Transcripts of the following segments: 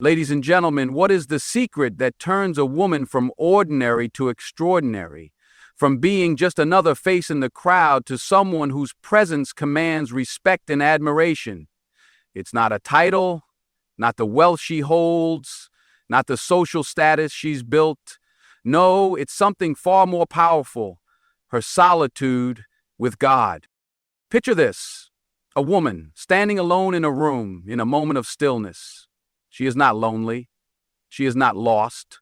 Ladies and gentlemen, what is the secret that turns a woman from ordinary to extraordinary? From being just another face in the crowd to someone whose presence commands respect and admiration? It's not a title, not the wealth she holds, not the social status she's built. No, it's something far more powerful: her solitude with God. Picture this: a woman standing alone in a room in a moment of stillness. She is not lonely. She is not lost.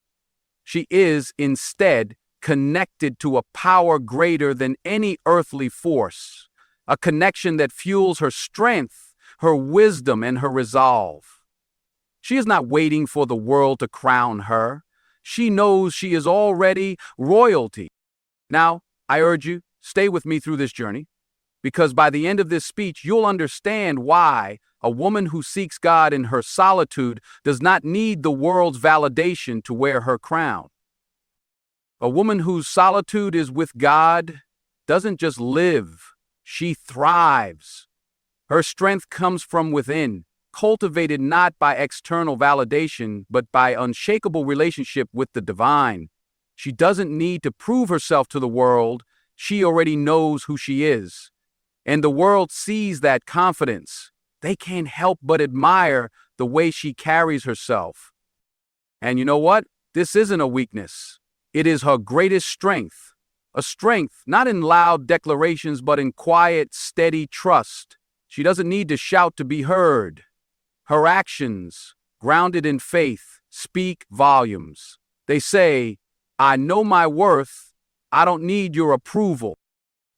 She is, instead, connected to a power greater than any earthly force, a connection that fuels her strength, her wisdom, and her resolve. She is not waiting for the world to crown her. She knows she is already royalty. Now, I urge you, stay with me through this journey, because by the end of this speech, you'll understand why a woman who seeks God in her solitude does not need the world's validation to wear her crown. A woman whose solitude is with God doesn't just live, she thrives. Her strength comes from within, cultivated not by external validation, but by unshakable relationship with the divine. She doesn't need to prove herself to the world. She already knows who she is. And the world sees that confidence. They can't help but admire the way she carries herself. And you know what? This isn't a weakness. It is her greatest strength. A strength not in loud declarations, but in quiet, steady trust. She doesn't need to shout to be heard. Her actions, grounded in faith, speak volumes. They say, "I know my worth. I don't need your approval."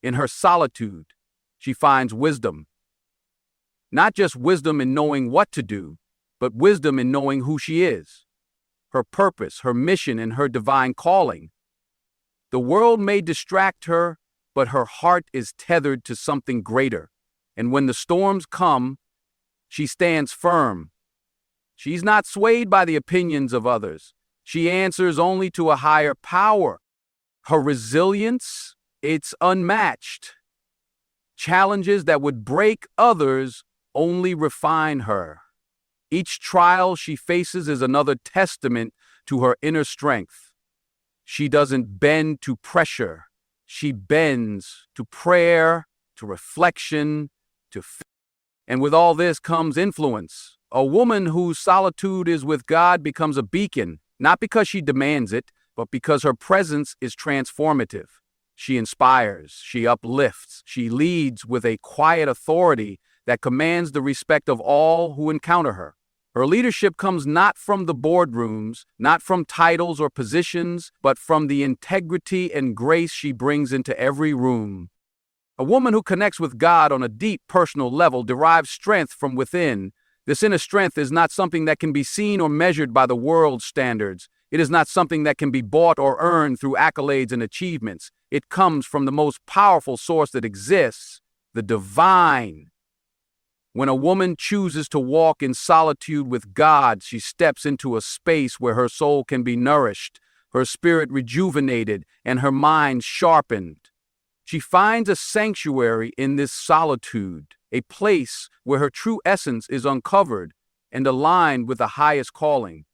In her solitude, she finds wisdom. Not just wisdom in knowing what to do, but wisdom in knowing who she is, her purpose, her mission, and her divine calling. The world may distract her, but her heart is tethered to something greater. And when the storms come, she stands firm. She's not swayed by the opinions of others. She answers only to a higher power. Her resilience, it's unmatched. Challenges that would break others only refine her. Each trial she faces is another testament to her inner strength. She doesn't bend to pressure. She bends to prayer, to reflection, to faith. And with all this comes influence. A woman whose solitude is with God becomes a beacon, not because she demands it, but because her presence is transformative. She inspires, she uplifts, she leads with a quiet authority that commands the respect of all who encounter her. Her leadership comes not from the boardrooms, not from titles or positions, but from the integrity and grace she brings into every room. A woman who connects with God on a deep personal level derives strength from within. This inner strength is not something that can be seen or measured by the world's standards. It is not something that can be bought or earned through accolades and achievements. It comes from the most powerful source that exists, the divine. When a woman chooses to walk in solitude with God, she steps into a space where her soul can be nourished, her spirit rejuvenated, and her mind sharpened. She finds a sanctuary in this solitude, a place where her true essence is uncovered and aligned with the highest calling.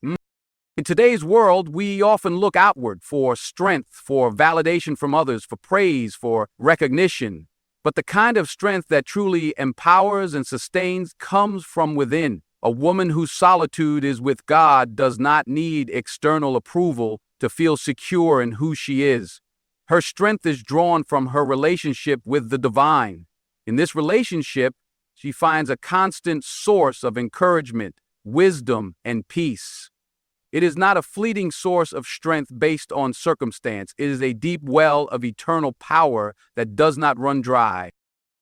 In today's world, we often look outward for strength, for validation from others, for praise, for recognition. But the kind of strength that truly empowers and sustains comes from within. A woman whose solitude is with God does not need external approval to feel secure in who she is. Her strength is drawn from her relationship with the divine. In this relationship, she finds a constant source of encouragement, wisdom, and peace. It is not a fleeting source of strength based on circumstance. It is a deep well of eternal power that does not run dry.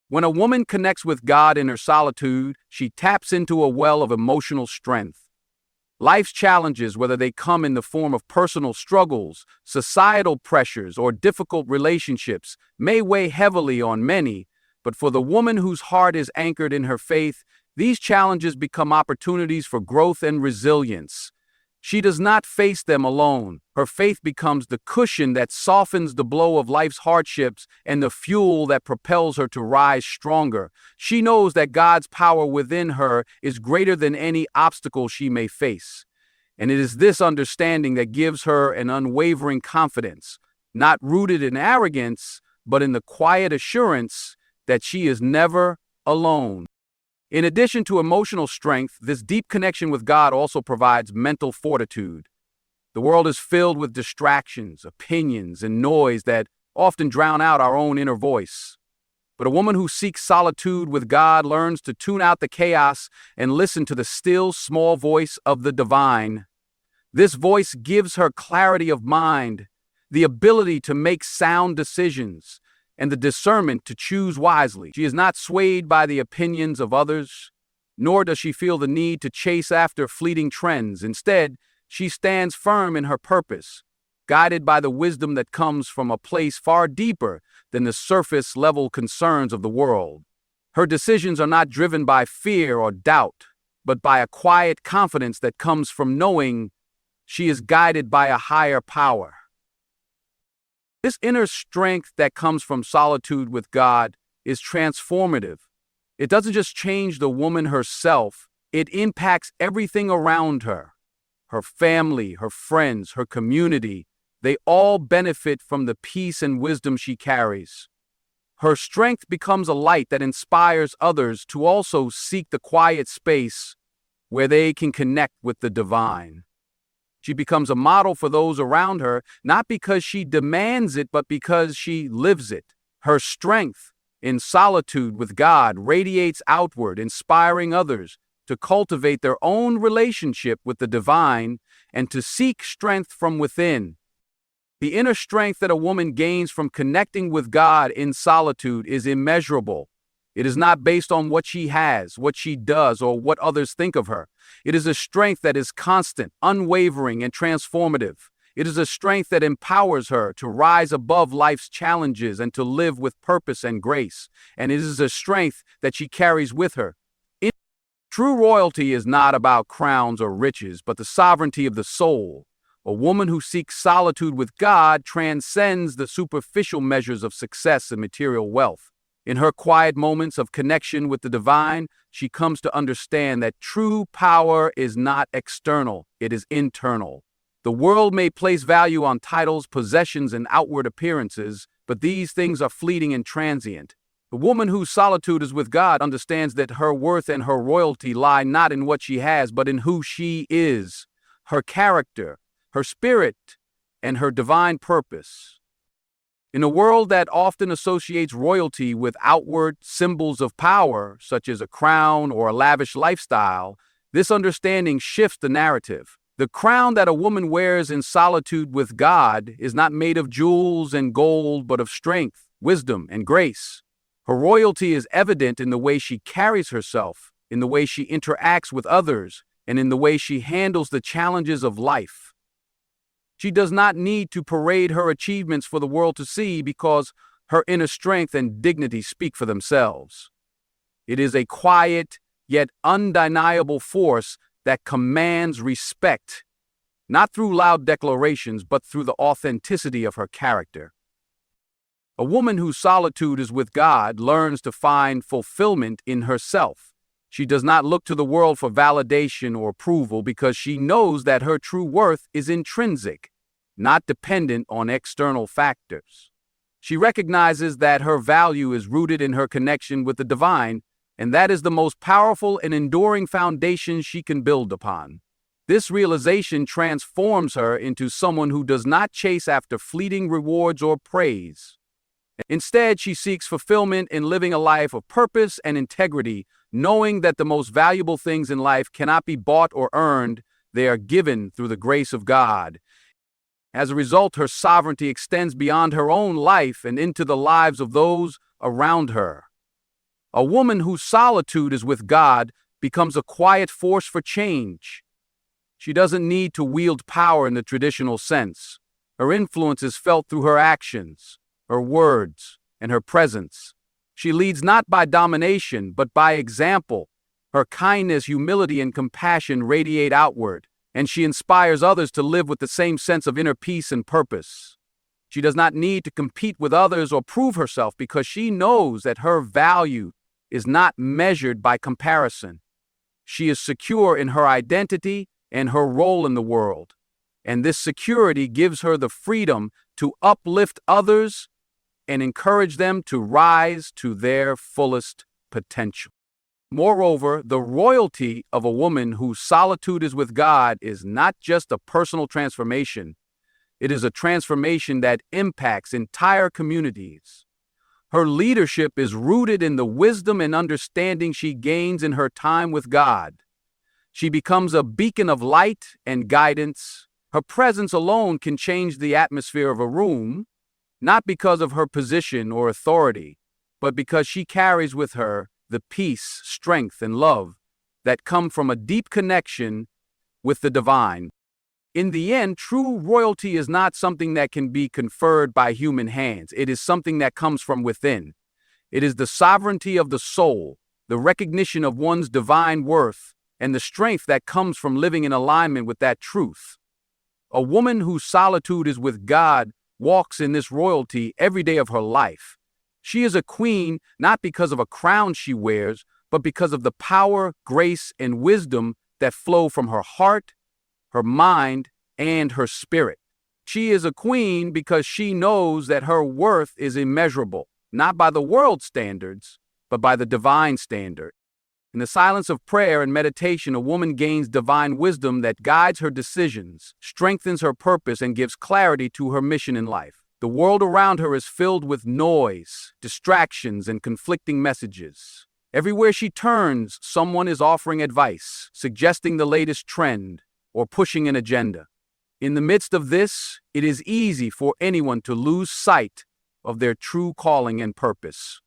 When a woman connects with God in her solitude, she taps into a well of emotional strength. Life's challenges, whether they come in the form of personal struggles, societal pressures, or difficult relationships, may weigh heavily on many, but for the woman whose heart is anchored in her faith, these challenges become opportunities for growth and resilience. She does not face them alone. Her faith becomes the cushion that softens the blow of life's hardships and the fuel that propels her to rise stronger. She knows that God's power within her is greater than any obstacle she may face. And it is this understanding that gives her an unwavering confidence, not rooted in arrogance, but in the quiet assurance that she is never alone. In addition to emotional strength, this deep connection with God also provides mental fortitude. The world is filled with distractions, opinions, and noise that often drown out our own inner voice. But a woman who seeks solitude with God learns to tune out the chaos and listen to the still, small voice of the divine. This voice gives her clarity of mind, the ability to make sound decisions, and the discernment to choose wisely. She is not swayed by the opinions of others, nor does she feel the need to chase after fleeting trends. Instead, she stands firm in her purpose, guided by the wisdom that comes from a place far deeper than the surface-level concerns of the world. Her decisions are not driven by fear or doubt, but by a quiet confidence that comes from knowing she is guided by a higher power. This inner strength that comes from solitude with God is transformative. It doesn't just change the woman herself, it impacts everything around her. Her family, her friends, her community, they all benefit from the peace and wisdom she carries. Her strength becomes a light that inspires others to also seek the quiet space where they can connect with the divine. She becomes a model for those around her, not because she demands it, but because she lives it. Her strength in solitude with God radiates outward, inspiring others to cultivate their own relationship with the divine and to seek strength from within. The inner strength that a woman gains from connecting with God in solitude is immeasurable. It is not based on what she has, what she does, or what others think of her. It is a strength that is constant, unwavering, and transformative. It is a strength that empowers her to rise above life's challenges and to live with purpose and grace. And it is a strength that she carries with her. True royalty is not about crowns or riches, but the sovereignty of the soul. A woman who seeks solitude with God transcends the superficial measures of success and material wealth. In her quiet moments of connection with the divine, she comes to understand that true power is not external, it is internal. The world may place value on titles, possessions, and outward appearances, but these things are fleeting and transient. The woman whose solitude is with God understands that her worth and her royalty lie not in what she has, but in who she is, her character, her spirit, and her divine purpose. In a world that often associates royalty with outward symbols of power, such as a crown or a lavish lifestyle, this understanding shifts the narrative. The crown that a woman wears in solitude with God is not made of jewels and gold, but of strength, wisdom, and grace. Her royalty is evident in the way she carries herself, in the way she interacts with others, and in the way she handles the challenges of life. She does not need to parade her achievements for the world to see because her inner strength and dignity speak for themselves. It is a quiet, yet undeniable force that commands respect, not through loud declarations, but through the authenticity of her character. A woman whose solitude is with God learns to find fulfillment in herself. She does not look to the world for validation or approval because she knows that her true worth is intrinsic, not dependent on external factors. She recognizes that her value is rooted in her connection with the divine, and that is the most powerful and enduring foundation she can build upon. This realization transforms her into someone who does not chase after fleeting rewards or praise. Instead, she seeks fulfillment in living a life of purpose and integrity, knowing that the most valuable things in life cannot be bought or earned, they are given through the grace of God. As a result, her sovereignty extends beyond her own life and into the lives of those around her. A woman whose solitude is with God becomes a quiet force for change. She doesn't need to wield power in the traditional sense. Her influence is felt through her actions, her words, and her presence. She leads not by domination, but by example. Her kindness, humility, and compassion radiate outward, and she inspires others to live with the same sense of inner peace and purpose. She does not need to compete with others or prove herself because she knows that her value is not measured by comparison. She is secure in her identity and her role in the world, and this security gives her the freedom to uplift others and encourage them to rise to their fullest potential. Moreover, the royalty of a woman whose solitude is with God is not just a personal transformation, it is a transformation that impacts entire communities. Her leadership is rooted in the wisdom and understanding she gains in her time with God. She becomes a beacon of light and guidance. Her presence alone can change the atmosphere of a room, not because of her position or authority, but because she carries with her the peace, strength, and love that come from a deep connection with the divine. In the end, true royalty is not something that can be conferred by human hands. It is something that comes from within. It is the sovereignty of the soul, the recognition of one's divine worth, and the strength that comes from living in alignment with that truth. A woman whose solitude is with God walks in this royalty every day of her life. She is a queen not because of a crown she wears, but because of the power, grace, and wisdom that flow from her heart, her mind, and her spirit. She is a queen because she knows that her worth is immeasurable, not by the world's standards, but by the divine standard. In the silence of prayer and meditation, a woman gains divine wisdom that guides her decisions, strengthens her purpose, and gives clarity to her mission in life. The world around her is filled with noise, distractions, and conflicting messages. Everywhere she turns, someone is offering advice, suggesting the latest trend, or pushing an agenda. In the midst of this, it is easy for anyone to lose sight of their true calling and purpose.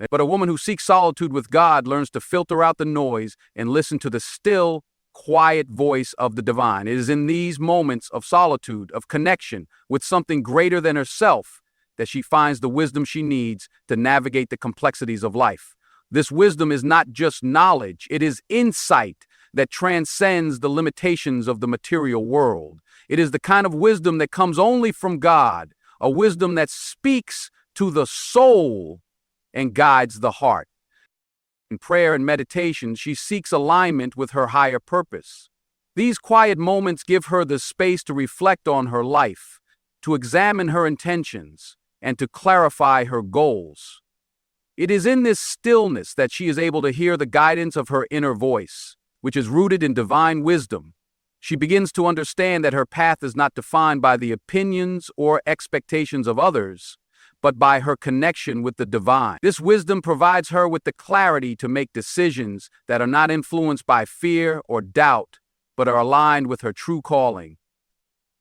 But a woman who seeks solitude with God learns to filter out the noise and listen to the still, quiet voice of the divine. It is in these moments of solitude, of connection with something greater than herself, that she finds the wisdom she needs to navigate the complexities of life. This wisdom is not just knowledge, it is insight that transcends the limitations of the material world. It is the kind of wisdom that comes only from God, a wisdom that speaks to the soul and guides the heart. In prayer and meditation, she seeks alignment with her higher purpose. These quiet moments give her the space to reflect on her life, to examine her intentions, and to clarify her goals. It is in this stillness that she is able to hear the guidance of her inner voice, which is rooted in divine wisdom. She begins to understand that her path is not defined by the opinions or expectations of others, but by her connection with the divine. This wisdom provides her with the clarity to make decisions that are not influenced by fear or doubt, but are aligned with her true calling.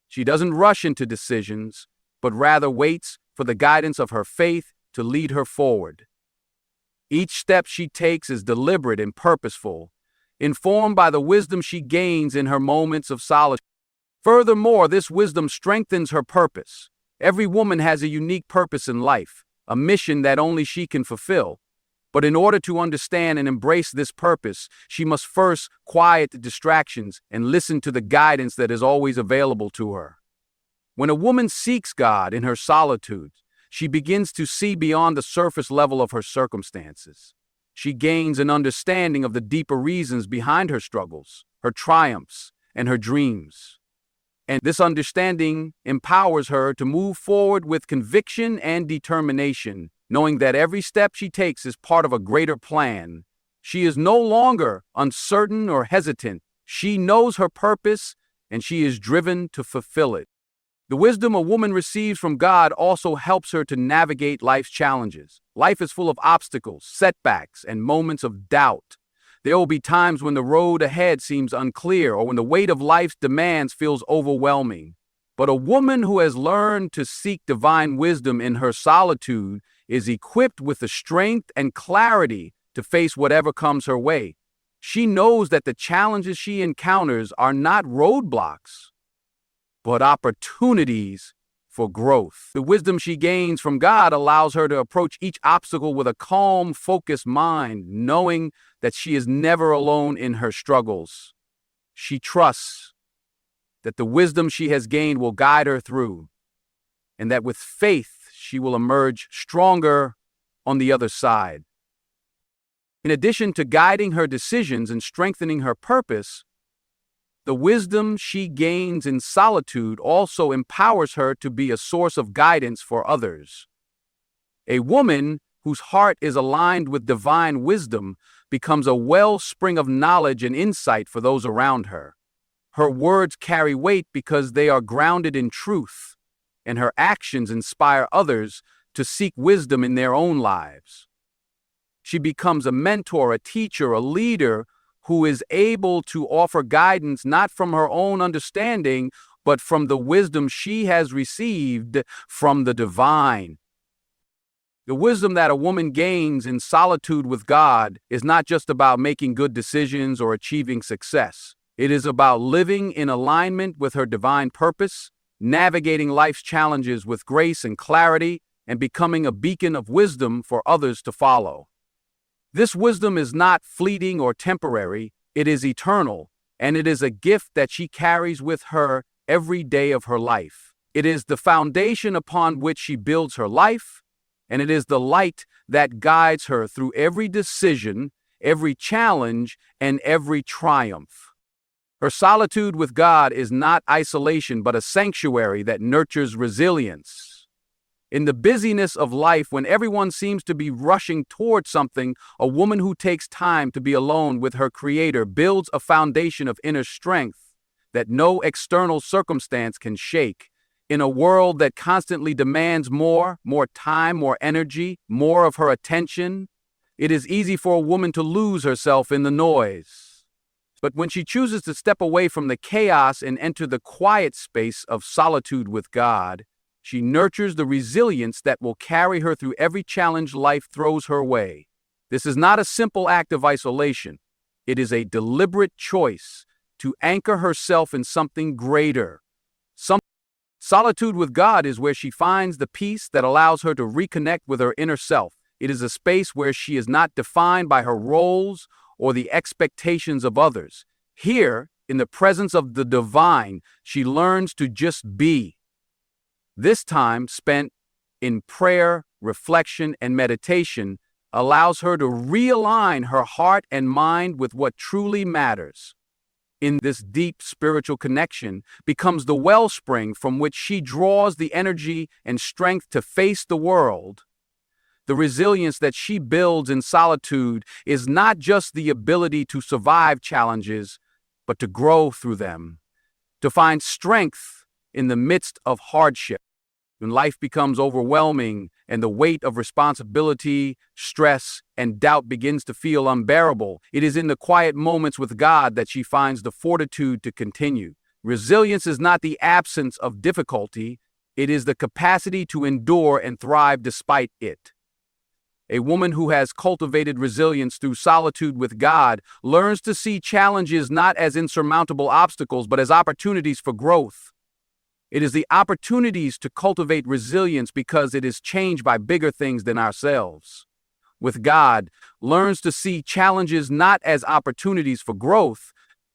She doesn't rush into decisions, but rather waits for the guidance of her faith to lead her forward. Each step she takes is deliberate and purposeful, informed by the wisdom she gains in her moments of solitude. Furthermore, this wisdom strengthens her purpose. Every woman has a unique purpose in life, a mission that only she can fulfill. But in order to understand and embrace this purpose, she must first quiet the distractions and listen to the guidance that is always available to her. When a woman seeks God in her solitude, she begins to see beyond the surface level of her circumstances. She gains an understanding of the deeper reasons behind her struggles, her triumphs, and her dreams. And this understanding empowers her to move forward with conviction and determination, knowing that every step she takes is part of a greater plan. She is no longer uncertain or hesitant. She knows her purpose, and she is driven to fulfill it. The wisdom a woman receives from God also helps her to navigate life's challenges. Life is full of obstacles, setbacks, and moments of doubt. There will be times when the road ahead seems unclear or when the weight of life's demands feels overwhelming. But a woman who has learned to seek divine wisdom in her solitude is equipped with the strength and clarity to face whatever comes her way. She knows that the challenges she encounters are not roadblocks, but opportunities for growth. The wisdom she gains from God allows her to approach each obstacle with a calm, focused mind, knowing that she is never alone in her struggles. She trusts that the wisdom she has gained will guide her through, and that with faith she will emerge stronger on the other side. In addition to guiding her decisions and strengthening her purpose, the wisdom she gains in solitude also empowers her to be a source of guidance for others. A woman whose heart is aligned with divine wisdom becomes a wellspring of knowledge and insight for those around her. Her words carry weight because they are grounded in truth, and her actions inspire others to seek wisdom in their own lives. She becomes a mentor, a teacher, a leader who is able to offer guidance not from her own understanding, but from the wisdom she has received from the divine. The wisdom that a woman gains in solitude with God is not just about making good decisions or achieving success. It is about living in alignment with her divine purpose, navigating life's challenges with grace and clarity, and becoming a beacon of wisdom for others to follow. This wisdom is not fleeting or temporary, it is eternal, and it is a gift that she carries with her every day of her life. It is the foundation upon which she builds her life, and it is the light that guides her through every decision, every challenge, and every triumph. Her solitude with God is not isolation, but a sanctuary that nurtures resilience. In the busyness of life, when everyone seems to be rushing toward something, a woman who takes time to be alone with her Creator builds a foundation of inner strength that no external circumstance can shake. In a world that constantly demands more time, more energy, more of her attention, it is easy for a woman to lose herself in the noise. But when she chooses to step away from the chaos and enter the quiet space of solitude with God, she nurtures the resilience that will carry her through every challenge life throws her way. This is not a simple act of isolation. It is a deliberate choice to anchor herself in something greater. Solitude with God is where she finds the peace that allows her to reconnect with her inner self. It is a space where she is not defined by her roles or the expectations of others. Here, in the presence of the divine, she learns to just be. This time spent in prayer, reflection, and meditation allows her to realign her heart and mind with what truly matters. In this deep spiritual connection becomes the wellspring from which she draws the energy and strength to face the world. The resilience that she builds in solitude is not just the ability to survive challenges, but to grow through them, to find strength in the midst of hardship. When life becomes overwhelming and the weight of responsibility, stress, and doubt begins to feel unbearable, it is in the quiet moments with God that she finds the fortitude to continue. Resilience is not the absence of difficulty, it is the capacity to endure and thrive despite it. A woman who has cultivated resilience through solitude with God learns to see challenges not as insurmountable obstacles, but as opportunities for growth. It is the opportunities to cultivate resilience because it is changed by bigger things than ourselves. With God, learns to see challenges not as opportunities for growth.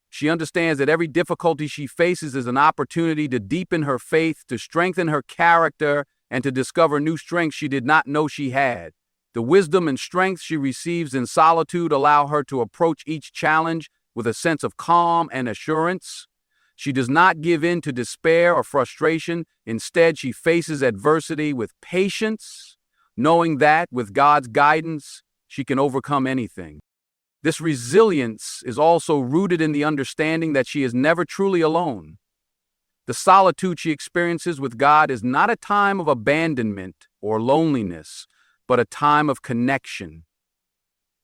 She understands that every difficulty she faces is an opportunity to deepen her faith, to strengthen her character, and to discover new strengths she did not know she had. The wisdom and strength she receives in solitude allow her to approach each challenge with a sense of calm and assurance. She does not give in to despair or frustration. Instead, she faces adversity with patience, knowing that, with God's guidance, she can overcome anything. This resilience is also rooted in the understanding that she is never truly alone. The solitude she experiences with God is not a time of abandonment or loneliness, but a time of connection.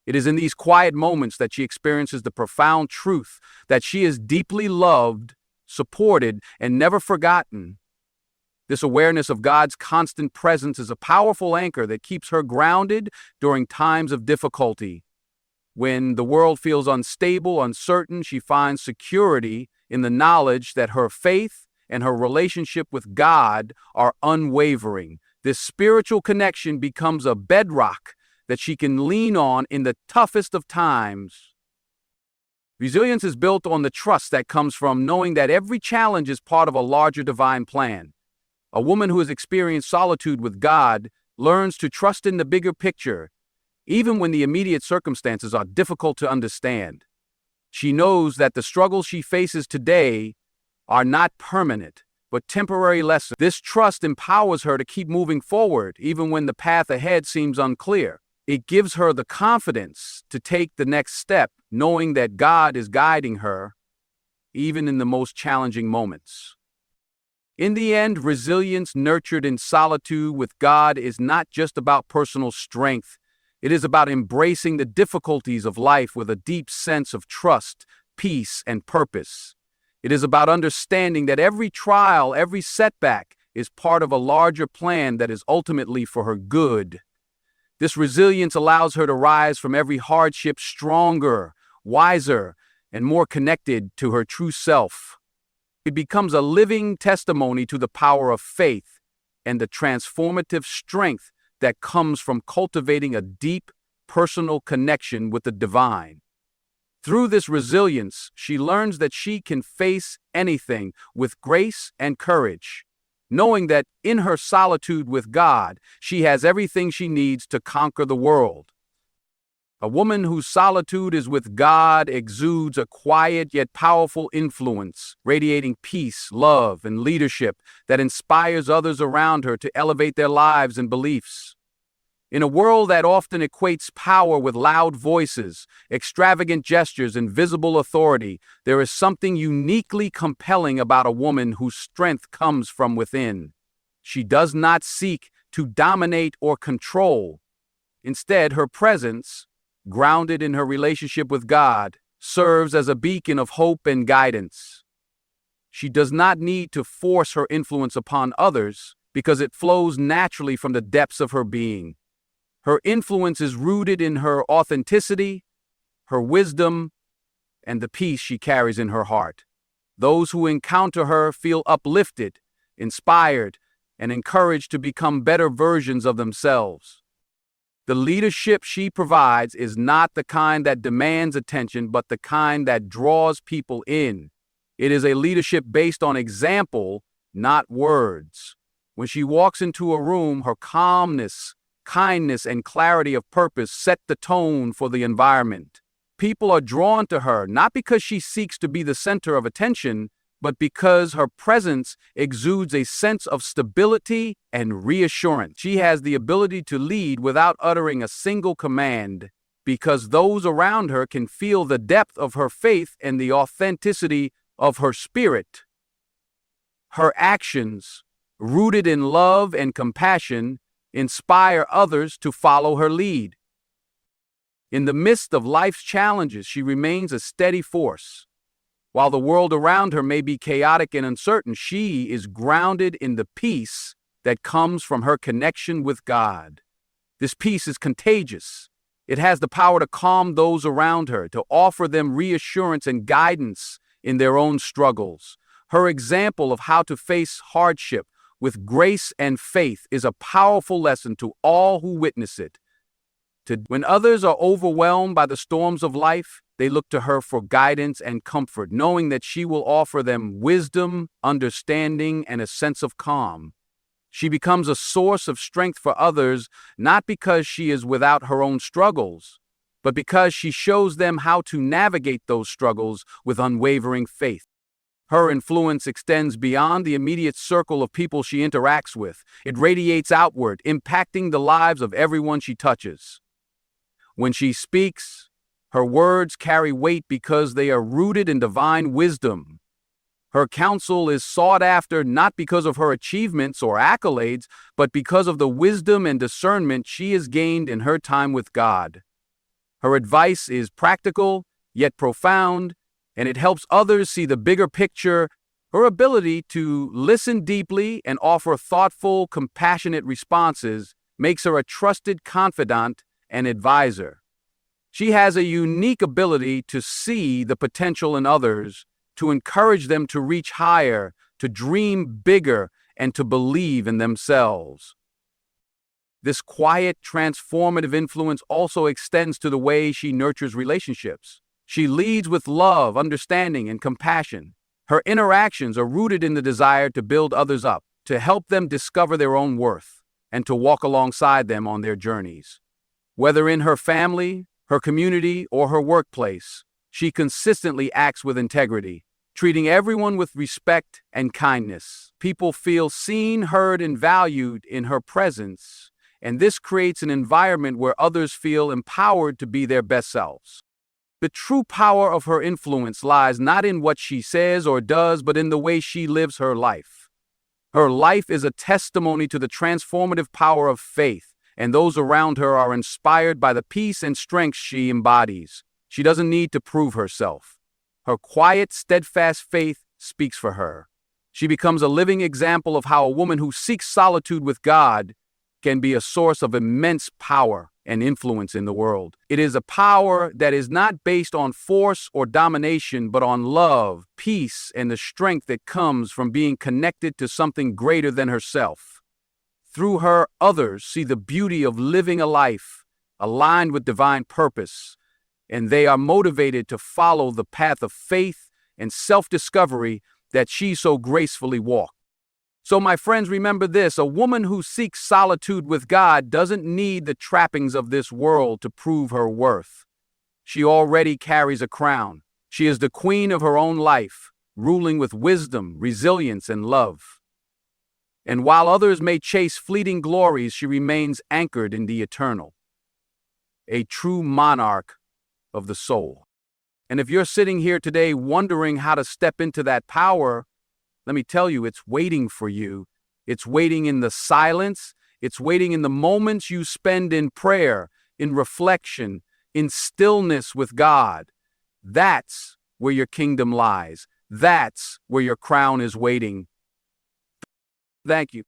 It is in these quiet moments that she experiences the profound truth that she is deeply loved, supported, and never forgotten. This awareness of God's constant presence is a powerful anchor that keeps her grounded during times of difficulty. When the world feels unstable, uncertain, she finds security in the knowledge that her faith and her relationship with God are unwavering. This spiritual connection becomes a bedrock that she can lean on in the toughest of times. Resilience is built on the trust that comes from knowing that every challenge is part of a larger divine plan. A woman who has experienced solitude with God learns to trust in the bigger picture, even when the immediate circumstances are difficult to understand. She knows that the struggles she faces today are not permanent, but temporary lessons. This trust empowers her to keep moving forward, even when the path ahead seems unclear. It gives her the confidence to take the next step, knowing that God is guiding her, even in the most challenging moments. In the end, resilience nurtured in solitude with God is not just about personal strength. It is about embracing the difficulties of life with a deep sense of trust, peace, and purpose. It is about understanding that every trial, every setback is part of a larger plan that is ultimately for her good. This resilience allows her to rise from every hardship stronger, wiser, and more connected to her true self. It becomes a living testimony to the power of faith and the transformative strength that comes from cultivating a deep, personal connection with the divine. Through this resilience, she learns that she can face anything with grace and courage, knowing that in her solitude with God, she has everything she needs to conquer the world. A woman whose solitude is with God exudes a quiet yet powerful influence, radiating peace, love, and leadership that inspires others around her to elevate their lives and beliefs. In a world that often equates power with loud voices, extravagant gestures, and visible authority, there is something uniquely compelling about a woman whose strength comes from within. She does not seek to dominate or control. Instead, her presence, grounded in her relationship with God, serves as a beacon of hope and guidance. She does not need to force her influence upon others because it flows naturally from the depths of her being. Her influence is rooted in her authenticity, her wisdom, and the peace she carries in her heart. Those who encounter her feel uplifted, inspired, and encouraged to become better versions of themselves. The leadership she provides is not the kind that demands attention, but the kind that draws people in. It is a leadership based on example, not words. When she walks into a room, her calmness, kindness, and clarity of purpose set the tone for the environment. People are drawn to her not because she seeks to be the center of attention, but because her presence exudes a sense of stability and reassurance. She has the ability to lead without uttering a single command, because those around her can feel the depth of her faith and the authenticity of her spirit. Her actions, rooted in love and compassion, inspire others to follow her lead. In the midst of life's challenges, she remains a steady force. While the world around her may be chaotic and uncertain, she is grounded in the peace that comes from her connection with God. This peace is contagious. It has the power to calm those around her, to offer them reassurance and guidance in their own struggles. Her example of how to face hardship with grace and faith is a powerful lesson to all who witness it. When others are overwhelmed by the storms of life, they look to her for guidance and comfort, knowing that she will offer them wisdom, understanding, and a sense of calm. She becomes a source of strength for others, not because she is without her own struggles, but because she shows them how to navigate those struggles with unwavering faith. Her influence extends beyond the immediate circle of people she interacts with. It radiates outward, impacting the lives of everyone she touches. When she speaks, her words carry weight because they are rooted in divine wisdom. Her counsel is sought after not because of her achievements or accolades, but because of the wisdom and discernment she has gained in her time with God. Her advice is practical, yet profound, and it helps others see the bigger picture. Her ability to listen deeply and offer thoughtful, compassionate responses makes her a trusted confidant and advisor. She has a unique ability to see the potential in others, to encourage them to reach higher, to dream bigger, and to believe in themselves. This quiet, transformative influence also extends to the way she nurtures relationships. She leads with love, understanding, and compassion. Her interactions are rooted in the desire to build others up, to help them discover their own worth, and to walk alongside them on their journeys. Whether in her family, her community, or her workplace, she consistently acts with integrity, treating everyone with respect and kindness. People feel seen, heard, and valued in her presence, and this creates an environment where others feel empowered to be their best selves. The true power of her influence lies not in what she says or does, but in the way she lives her life. Her life is a testimony to the transformative power of faith, and those around her are inspired by the peace and strength she embodies. She doesn't need to prove herself. Her quiet, steadfast faith speaks for her. She becomes a living example of how a woman who seeks solitude with God can be a source of immense power and influence in the world. It is a power that is not based on force or domination, but on love, peace, and the strength that comes from being connected to something greater than herself. Through her, others see the beauty of living a life aligned with divine purpose, and they are motivated to follow the path of faith and self-discovery that she so gracefully walked. So my friends, remember this: a woman who seeks solitude with God doesn't need the trappings of this world to prove her worth. She already carries a crown. She is the queen of her own life, ruling with wisdom, resilience, and love. And while others may chase fleeting glories, she remains anchored in the eternal, a true monarch of the soul. And if you're sitting here today wondering how to step into that power, let me tell you, it's waiting for you. It's waiting in the silence. It's waiting in the moments you spend in prayer, in reflection, in stillness with God. That's where your kingdom lies. That's where your crown is waiting. Thank you.